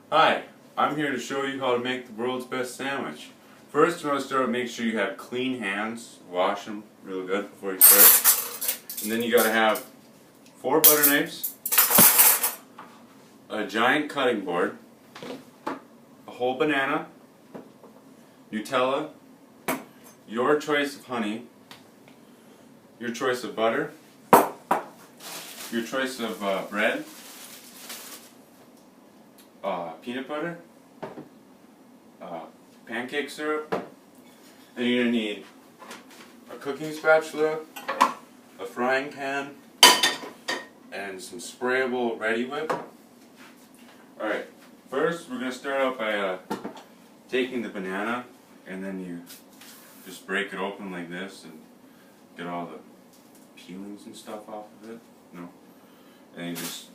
Hi, I'm here to show you how to make the world's best sandwich. First, you want to start, make sure you have clean hands. Wash them real good before you start. And then you got to have 4 butter knives, a giant cutting board, a whole banana, Nutella, your choice of honey, your choice of butter, your choice of bread, peanut butter, pancake syrup. Then you're going to need a cooking spatula, a frying pan, and some sprayable Reddi-wip. Alright, first we're going to start out by taking the banana, and then you just break it open like this and get all the peelings and stuff off of it. No. And then you just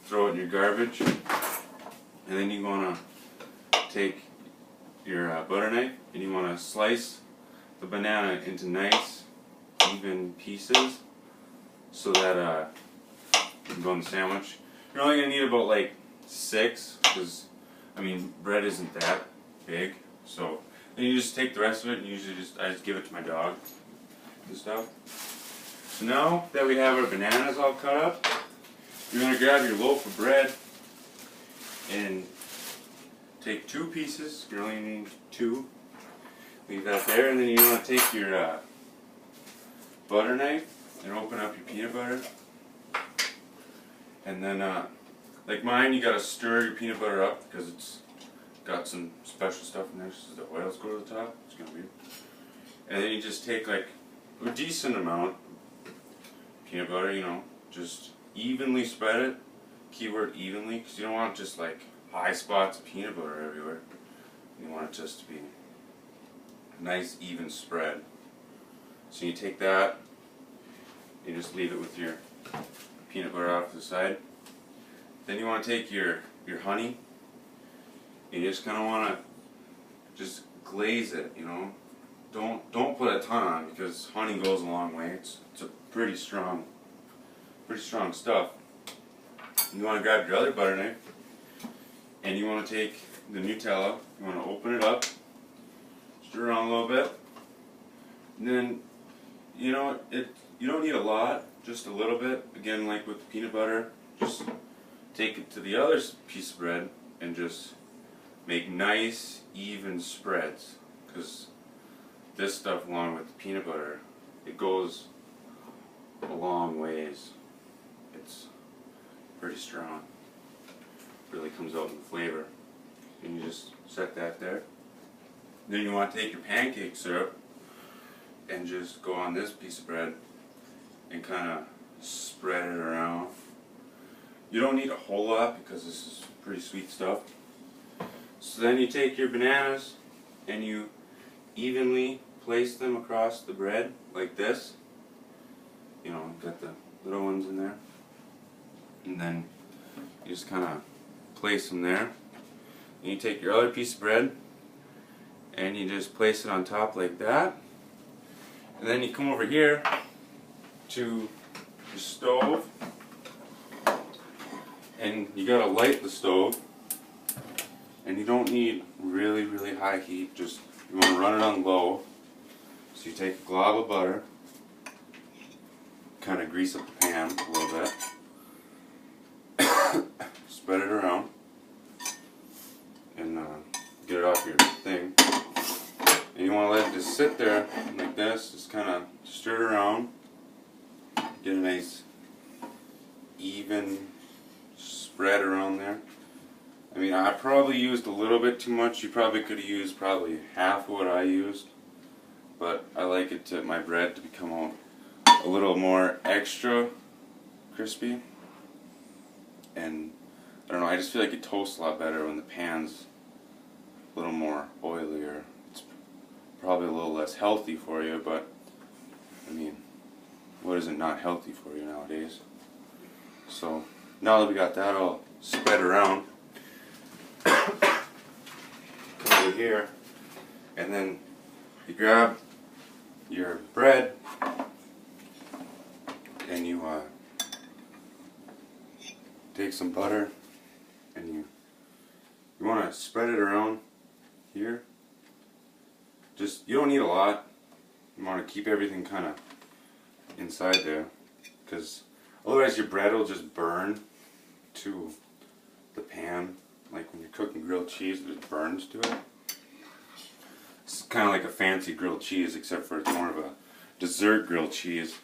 throw it in your garbage. And then you want to take your butter knife and you want to slice the banana into nice, even pieces so that you can go in the sandwich. You're only going to need about like 6 because, I mean, bread isn't that big. So then you just take the rest of it and usually I just give it to my dog and stuff. So now that we have our bananas all cut up, you're going to grab your loaf of bread and take 2 pieces. You only need 2. Leave that there, and then you want to take your butter knife and open up your peanut butter. And then, like mine, you got to stir your peanut butter up because it's got some special stuff in there, so the oils go to the top. It's kind of weird. And then you just take like a decent amount of peanut butter, you know, just evenly spread it. Keyword evenly, because you don't want just like high spots of peanut butter everywhere. You want it just to be a nice even spread. So you take that, you just leave it with your peanut butter off to the side. Then you want to take your honey, and you just kind of want to just glaze it, you know. Don't put a ton on because honey goes a long way. It's a pretty strong stuff. You want to grab your other butter knife and you want to take the Nutella, you want to open it up, stir around a little bit, and then you know you don't need a lot, just a little bit. Again, like with the peanut butter, just take it to the other piece of bread and just make nice even spreads, because this stuff along with the peanut butter, it goes a long ways. It's pretty strong. Really comes out in the flavor. And you just set that there. Then you want to take your pancake syrup and just go on this piece of bread and kind of spread it around. You don't need a whole lot because this is pretty sweet stuff. So then you take your bananas and you evenly place them across the bread like this. You know, got the little ones in there. And then you just kind of place them there. And you take your other piece of bread and you just place it on top like that. And then you come over here to the stove and you gotta light the stove. And you don't need really, really high heat, just you want to run it on low. So you take a glob of butter, kind of grease up the pan a little bit. Spread it around and get it off your thing. And you want to let it just sit there like this, just kind of stir it around. Get a nice even spread around there. I mean, I probably used a little bit too much. You probably could have used probably half of what I used. But I like it to my bread to become a little more extra crispy. And I don't know, I just feel like it toasts a lot better when the pan's a little more oilier. It's probably a little less healthy for you, but I mean, what isn't not healthy for you nowadays? So now that we got that all spread around, come over here, and then you grab your bread and you take some butter and you You want to spread it around here. You don't need a lot. You want to keep everything kind of inside there, because otherwise your bread will just burn to the pan. Like when you're cooking grilled cheese, it just burns to it. It's kind of like a fancy grilled cheese, except for it's more of a dessert grilled cheese.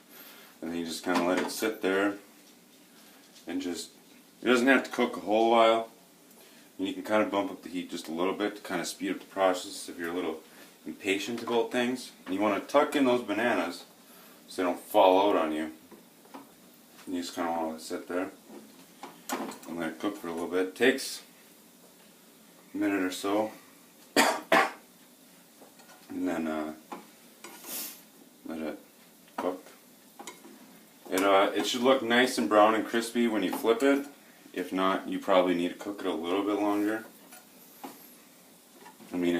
And then you just kind of let it sit there, and it doesn't have to cook a whole while. And you can kind of bump up the heat just a little bit to kind of speed up the process if you're a little impatient about things. And you want to tuck in those bananas so they don't fall out on you. And you just kind of want to let it sit there and let it cook for a little bit. It takes a minute or so. And then let it cook. It should look nice and brown and crispy when you flip it. If not, you probably need to cook it a little bit longer. I mean,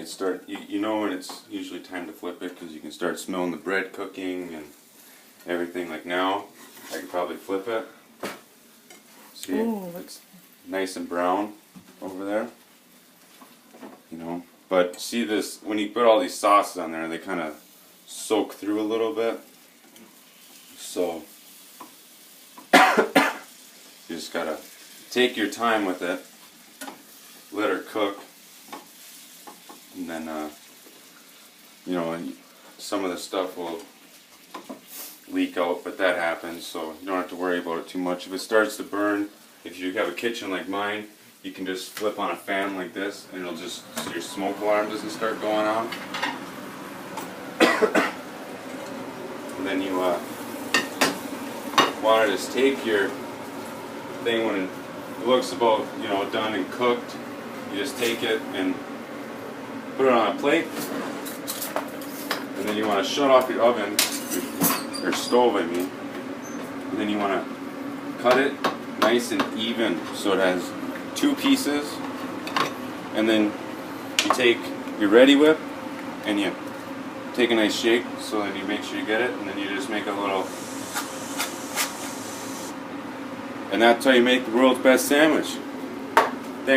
you know when it's usually time to flip it, because you can start smelling the bread cooking and everything. Like now, I could probably flip it. See, it's nice and brown over there. You know, but see this, when you put all these sauces on there, they kind of soak through a little bit. So you just gotta take your time with it, let her cook, and then you know, some of the stuff will leak out, but that happens, so you don't have to worry about it too much. If it starts to burn, if you have a kitchen like mine, you can just flip on a fan like this, and it'll just, so your smoke alarm doesn't start going off. And then you want to just take your thing when it looks about, you know, done and cooked. You just take it and put it on a plate, and then you want to shut off your oven, or stove, I mean. And then you want to cut it nice and even so it has two pieces, and then you take your Ready Whip and you take a nice shake so that you make sure you get it, and then you just make a little, and that's how you make the world's best sandwich.